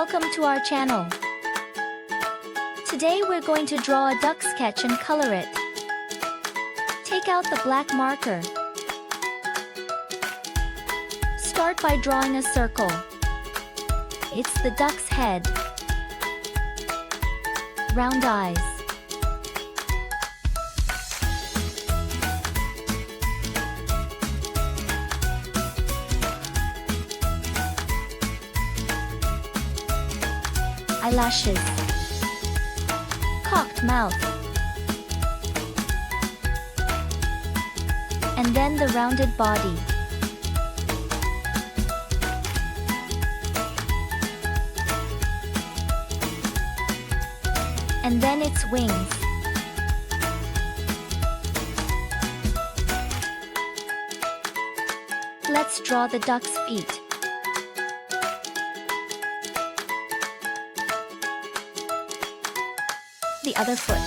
Welcome to our channel. Today we're going to draw a duck sketch and color it. Take out the black marker. Start by drawing a circle. It's the duck's head. Round eyes. Eyelashes. Cocked mouth. And then the rounded body. And then its wings. Let's draw the duck's feet. The other foot.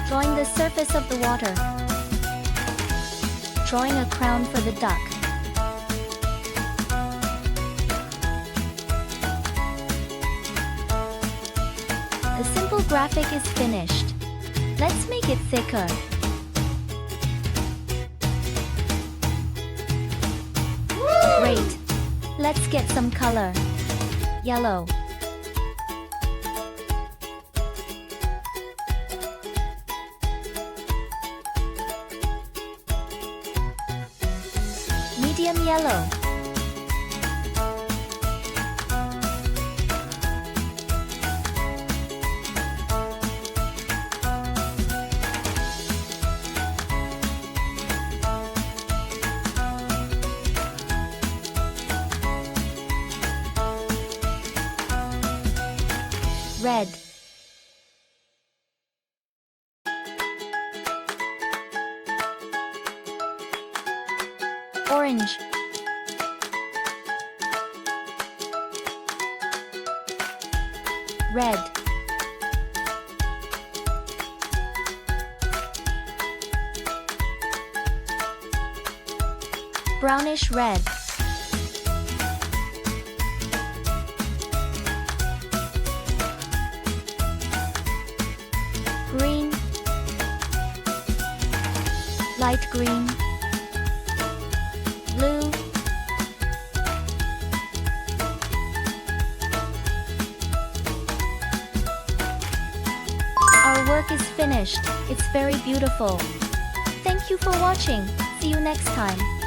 Drawing the surface of the water. Drawing a crown for the duck. The simple graphic is finished. Let's make it thicker. Great! Let's get some color. Yellow. Medium yellow. Red. Orange. Red. Brownish red. Green. Light green. Blue. Our work is finished. It's very beautiful. Thank you for watching. See you next time.